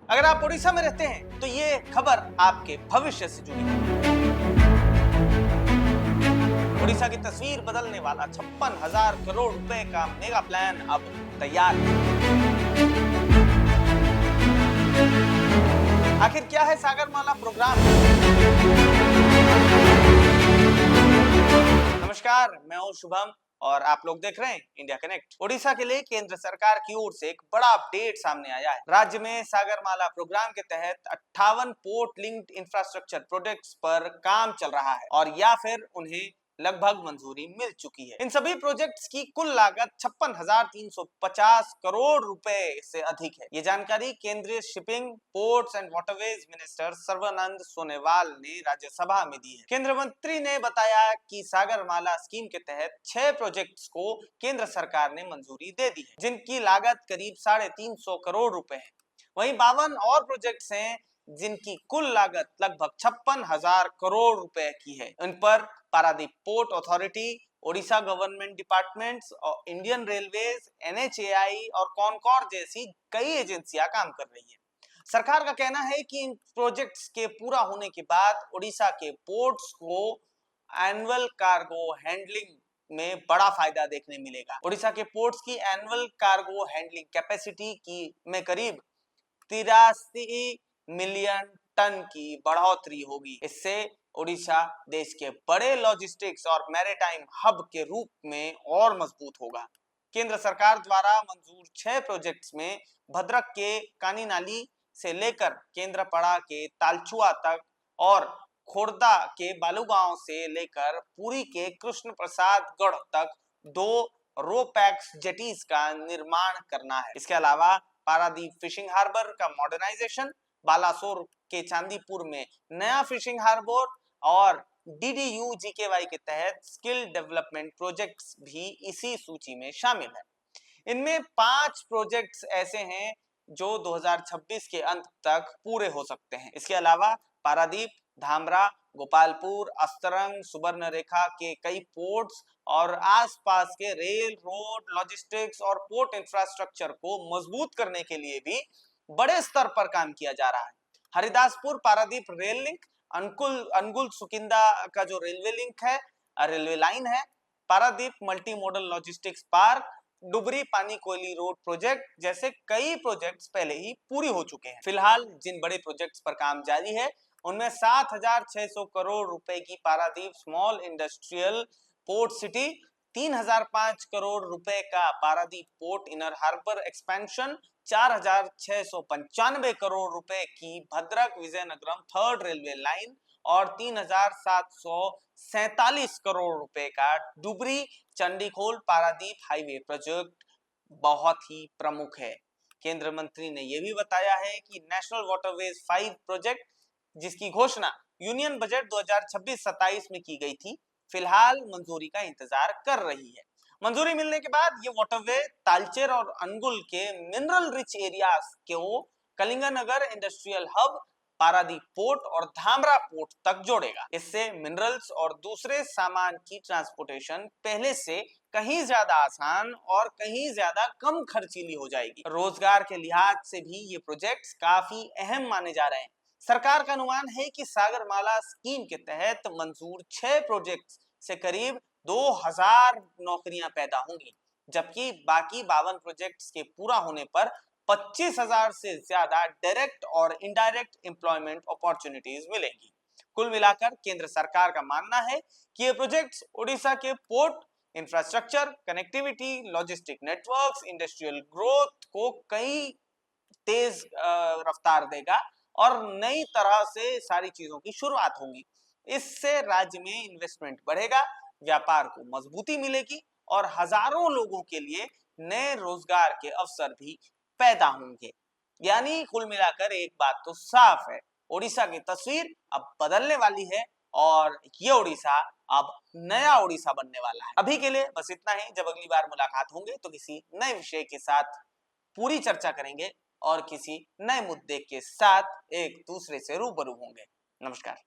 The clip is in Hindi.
अगर आप उड़ीसा में रहते हैं तो ये खबर आपके भविष्य से जुड़ी है। उड़ीसा की तस्वीर बदलने वाला 56,000 करोड़ रुपए का मेगा प्लान अब तैयार है। आखिर क्या है सागरमाला प्रोग्राम? नमस्कार, मैं हूं शुभम और आप लोग देख रहे हैं इंडिया कनेक्ट। उड़ीसा के लिए केंद्र सरकार की ओर से एक बड़ा अपडेट सामने आया है। राज्य में सागरमाला प्रोग्राम के तहत 58 पोर्ट लिंक्ड इंफ्रास्ट्रक्चर प्रोजेक्ट्स पर काम चल रहा है और या फिर उन्हें लगभग मंजूरी मिल चुकी है। इन सभी प्रोजेक्ट्स की कुल लागत 56,350 करोड़ रुपए से अधिक है। ये जानकारी केंद्रीय shipping, ports and waterways minister Sarbananda Sonowal ने राज्यसभा में दी है। केंद्र मंत्री ने बताया कि सागरमाला स्कीम के तहत 6 प्रोजेक्ट्स को केंद्र सरकार ने मंजूरी दे दी है, जिनकी लागत करीब 350 करोड़ रुपए है। वहीं 52 और प्रोजेक्ट्स हैं जिनकी कुल लागत लगभग 56,000 करोड़ रुपए की है। इन पर Paradip port authority, Odisha government departments और इंडियन रेलवेज, NHAI और कॉनकॉर जैसी कई एजेंसियां काम कर रही है। सरकार का कहना है कि इन प्रोजेक्ट्स के पूरा होने के बाद उड़ीसा के पोर्ट्स को एनुअल कार्गो हैंडलिंग में बड़ा फायदा देखने मिलेगा। उड़ीसा के पोर्ट्स की एनुअल कार्गो हैंडलिंग कैपेसिटी की में करीब 83 मिलियन टन की बढ़ोतरी होगी। इससे उड़ीसा देश के बड़े लॉजिस्टिक्स और मैरीटाइम हब के रूप में और मजबूत होगा। केंद्र सरकार द्वारा मंजूर 6 प्रोजेक्ट्स में भद्रक के कानीनाली से लेकर केंद्रपड़ा के तालचुआ तक और खोर्दा के बालूगांव से लेकर पुरी के कृष्ण प्रसाद गढ़ तक 2 रोपैक्स जेटीज का निर्माण करना है। इसके अलावा पारादीप फिशिंग हार्बर का मॉडर्नाइजेशन, बालासोर के चांदीपुर में नया फिशिंग हार्बर और DDU-GKY के तहत स्किल डेवलपमेंट प्रोजेक्ट्स भी इसी सूची में शामिल है। इनमें 5 प्रोजेक्ट्स ऐसे हैं जो 2026 के अंत तक पूरे हो सकते हैं। इसके अलावा पारादीप, धामरा, गोपालपुर, अस्तरंग, सुवर्णरेखा के कई पोर्ट्स और आसपास के रेल, रोड, लॉजिस्टिक्स और पोर्ट इंफ्रास्ट्रक्चर को मजबूत करने के लिए भी बड़े स्तर पर काम किया जा रहा है। हरिदासपुर पारादीप रेल लिंक, अनुगुल सुकिंदा का जो रेलवे लिंक है, रेलवे लाइन है, Paradip multi modal logistics park, Dhubri पानी कोयली रोड प्रोजेक्ट जैसे कई प्रोजेक्ट्स पहले ही पूरी हो चुके हैं। फिलहाल जिन बड़े प्रोजेक्ट्स पर काम जारी है उनमें 7,600 करोड़ रुपए की Paradip small industrial port city, 3,005 crore रुपए का Paradip port inner harbour expansion, 4,695 crore रुपए की Bhadrak Vizianagaram third railway line और 3,747 करोड़ रुपए का डुबरी चंडीखोल पारादीप हाईवे प्रोजेक्ट बहुत ही प्रमुख है। केंद्र मंत्री ने यह भी बताया है कि नेशनल वाटरवेज 5 प्रोजेक्ट, जिसकी घोषणा यूनियन बजट 2026-27 में की गई थी, फिलहाल मंजूरी का इंतजार कर रही है। मंजूरी मिलने के बाद ये वाटरवे तालचेर और अनुगुल के मिनरल रिच एरियाज को Kalinganagar industrial hub, Paradip port और धामरा पोर्ट तक जोड़ेगा। इससे मिनरल्स और दूसरे सामान की ट्रांसपोर्टेशन पहले से कहीं ज्यादा आसान और कहीं ज्यादा कम खर्चीली हो जाएगी। रोजगार के लिहाज से भी ये प्रोजेक्ट्स काफी अहम माने जा रहे हैं। सरकार का अनुमान है कि सागरमाला स्कीम के तहत मंजूर 6 प्रोजेक्ट्स से करीब 2,000 नौकरियां पैदा होंगी, जबकि बाकी 52 प्रोजेक्ट्स के पूरा होने पर 25,000 से ज्यादा डायरेक्ट और इनडायरेक्ट एम्प्लॉयमेंट अपॉर्चुनिटीज मिलेंगी। कुल मिलाकर केंद्र सरकार का मानना है कि ये प्रोजेक्ट्स उड़ीसा के port infrastructure, connectivity, logistic networks, industrial growth को कई तेज रफ्तार देगा और नई तरह से सारी चीजों की शुरुआत होगी। इससे राज्य में इन्वेस्टमेंट बढ़ेगा, व्यापार को मजबूती मिलेगी और हजारों लोगों के लिए नए रोजगार के अवसर भी पैदा होंगे। यानी कुल मिलाकर एक बात तो साफ है, उड़ीसा की तस्वीर अब बदलने वाली है और ये उड़ीसा अब नया उड़ीसा बनने वाला है। अभी के लिए बस इतना ही। जब अगली बार मुलाकात होंगे तो किसी नए विषय के साथ पूरी चर्चा करेंगे और किसी नए मुद्दे के साथ एक दूसरे से रूबरू होंगे। नमस्कार।